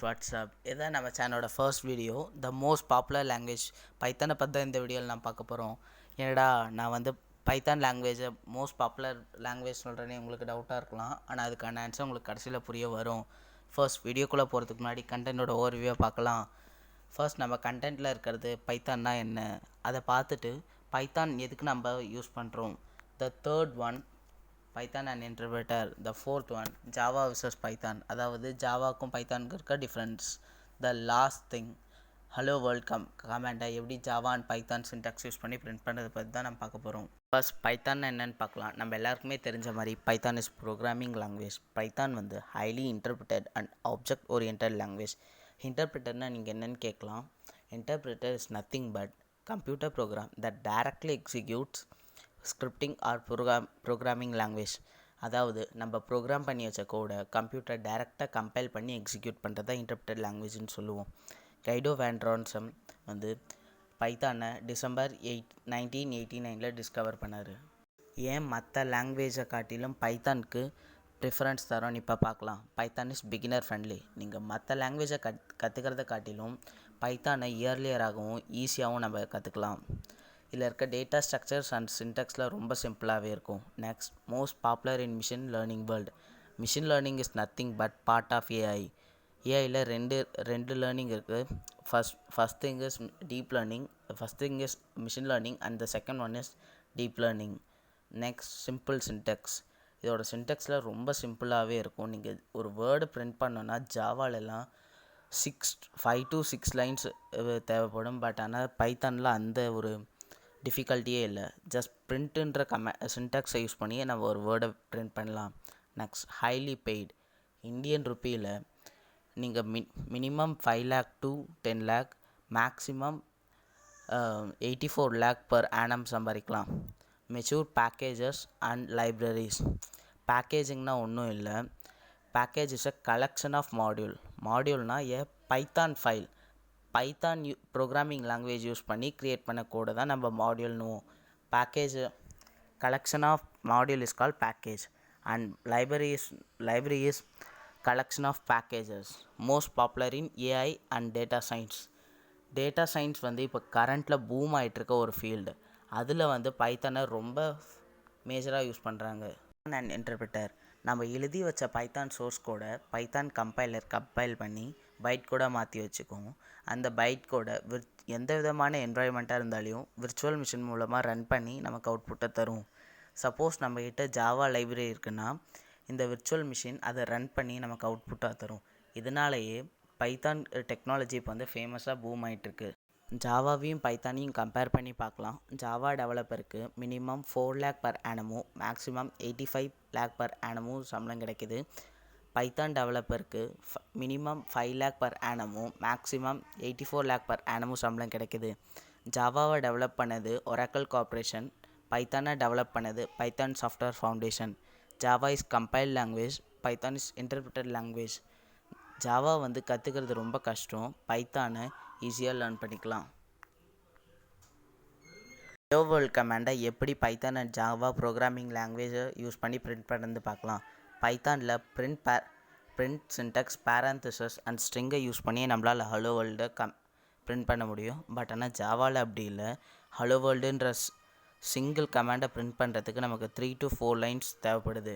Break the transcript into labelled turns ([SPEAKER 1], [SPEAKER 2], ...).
[SPEAKER 1] what's up? இதான் நம்ம சேனலோட first video the most popular language பைத்தானை பற்றி தான் இந்த வீடியோவில் நான் பார்க்க போகிறோம். ஏன்னா நான் வந்து பைத்தான் லாங்குவேஜை மோஸ்ட் பாப்புலர் லாங்குவேஜ் சொல்கிறேன்னே உங்களுக்கு டவுட்டாக இருக்கலாம். ஆனால் அதுக்கான ஆன்சர் உங்களுக்கு கடைசியில் புரிய வரும். ஃபர்ஸ்ட் வீடியோக்குள்ளே போகிறதுக்கு முன்னாடி கண்டென்ட்டோட ஓவர்வியூவை பார்க்கலாம். ஃபர்ஸ்ட் நம்ம கண்டென்ட்டில் இருக்கிறது பைத்தான்னா என்ன அதை பார்த்துட்டு பைத்தான் எதுக்கு நம்ம யூஸ் பண்ணுறோம். The third one Python and interpreter. The fourth one Java versus Python, அதாவது ஜாவாக்கும் பைத்தானுக்கு இருக்க difference. The last thing hello world கமாண்டை எப்படி Java and Python syntax use பண்ணி பிரிண்ட் பண்ணுறதை பற்றி தான் நம்ம பார்க்க போகிறோம். ஃபர்ஸ்ட் பைத்தான் என்னன்னு பார்க்கலாம். நம்ம எல்லாருக்குமே தெரிஞ்ச மாதிரி Python is programming language. Python வந்து highly interpreted and object oriented language. இன்டர்பிரேட்டர்னால் நீங்கள் என்னென்னு கேட்கலாம். Interpreter is nothing but computer program that directly executes scripting or programming language. அதாவது நம்ம ப்ரோக்ராம் பண்ணி வச்ச கோடை கம்ப்யூட்டர் டைரெக்டாக கம்பைல் பண்ணி எக்ஸிக்யூட் பண்ணுறது தான் இன்டர்பிரேட்டட் லாங்குவேஜ்னு சொல்லுவோம். கைடோ வேண்ட்ரான்சம் வந்து பைத்தானை டிசம்பர் 1989 டிஸ்கவர் பண்ணார். ஏன் மற்ற லாங்குவேஜை காட்டிலும் பைத்தானுக்கு ப்ரிஃபரன்ஸ் தரோன்னு இப்போ பார்க்கலாம். Python is beginner friendly. நீங்கள் மற்ற லாங்குவேஜை கற்றுக்கிறத காட்டிலும் பைத்தானை இயர்லியராகவும் ஈஸியாகவும் நம்ம கற்றுக்கலாம். இதில் இருக்க டேட்டா ஸ்ட்ரக்சர்ஸ் அண்ட் சின்டெக்ஸில் ரொம்ப சிம்பிளாகவே இருக்கும். Next most popular in machine learning world. Machine learning is nothing but part of AI. ஏஐயில் ரெண்டு லேர்னிங் இருக்குது. First thing is deep learning, first thing is machine learning and the second one is deep learning. Next simple syntax. இதோட சின்டெக்ஸில் ரொம்ப சிம்பிளாகவே இருக்கும். நீங்கள் ஒரு வேர்டு பிரிண்ட் பண்ணோன்னா ஜாவாலெல்லாம் 5 to 6 லைன்ஸ் தேவைப்படும். பட் ஆனால் பைத்தானில் அந்த ஒரு டிஃபிகல்ட்டியே இல்லை. ஜஸ்ட் பிரிண்ட்டுன்ற சின்டாக்ஸை யூஸ் பண்ணி நம்ம ஒரு வேர்டை பிரிண்ட் பண்ணலாம். Next highly paid. இந்தியன் ருப்பியில் நீங்கள் minimum 5 lakh to 10 lakh, maximum 84 lakh per annum சம்பாதிக்கலாம். Mature packages and libraries. பேக்கேஜிங்னா ஒன்றும் இல்லை. Package is a collection of மாடியூல்னால் a Python file. Python programming language use பண்ணி க்ரியேட் பண்ண கோடை தான் நம்ம மாடியூல்னுவோம். Package collection of module is call package and library is collection of packages. Most popular in AI and data science. Data science வந்து இப்போ கரண்ட்டில் பூம் ஆகிட்டுருக்க ஒரு ஃபீல்டு. அதில் வந்து பைத்தானை ரொம்ப மேஜராக யூஸ் பண்ணுறாங்க. And interpreter. நம்ம எழுதி வச்ச பைத்தான் சோர்ஸ் கோடை பைத்தான் கம்பைல் பண்ணி பைட் கோடை மாற்றி வச்சுக்குவோம். அந்த பைட் கோடை எந்த விதமான என்வாயன்மெண்ட்டாக இருந்தாலையும் விர்ச்சுவல் மிஷின் மூலமாக ரன் பண்ணி நமக்கு அவுட்புட்டை தரும். சப்போஸ் நம்மக்கிட்ட ஜாவா லைப்ரரி இருக்குன்னா இந்த விர்ச்சுவல் மிஷின் அதை ரன் பண்ணி நமக்கு அவுட்புட்டாக தரும். இதனாலேயே பைத்தான் டெக்னாலஜி இப்போ வந்து ஃபேமஸாக பூம் ஆகிட்டுருக்கு. ஜாவாவையும் பைத்தானையும் கம்பேர் பண்ணி பார்க்கலாம். ஜாவா டெவலப்பருக்கு minimum 4 lakh per annum, maximum 85 lakh per annum சம்பளம் கிடைக்கிது. பைத்தான் டெவலப்பருக்கு minimum 5 lakh per annum, maximum 84 lakh per annum சம்பளம் கிடைக்கிது. ஜாவாவை டெவலப் பண்ணது ஒராக்கிள் கார்ப்பரேஷன். பைத்தானை டெவலப் பண்ணது Python software foundation. Java is compiled language, Python is interpreted language. Java வந்து கற்றுக்கிறது ரொம்ப கஷ்டம். பைத்தானை ஈஸியாக லேர்ன் பண்ணிக்கலாம். ஹலோ வேர்ல்ட் கமாண்டை எப்படி பைத்தான் அண்ட் ஜாவா ப்ரோக்ராமிங் லாங்குவேஜை யூஸ் பண்ணி பிரிண்ட் பண்ணுறது பார்க்கலாம். பைத்தானில் பிரிண்ட் சின்டெக்ஸ், பேரந்தசிஸ் அண்ட் ஸ்ட்ரிங்கை யூஸ் பண்ணி நம்மளால் ஹலோ வேர்ல்டை பிரிண்ட் பண்ண முடியும். பட் ஆனால் ஜாவாவில் அப்படி இல்லை. ஹலோ வேர்ல்டுன்ற சிங்கிள் கமாண்டை பிரிண்ட் பண்ணுறதுக்கு நமக்கு 3 to 4 லைன்ஸ் தேவைப்படுது.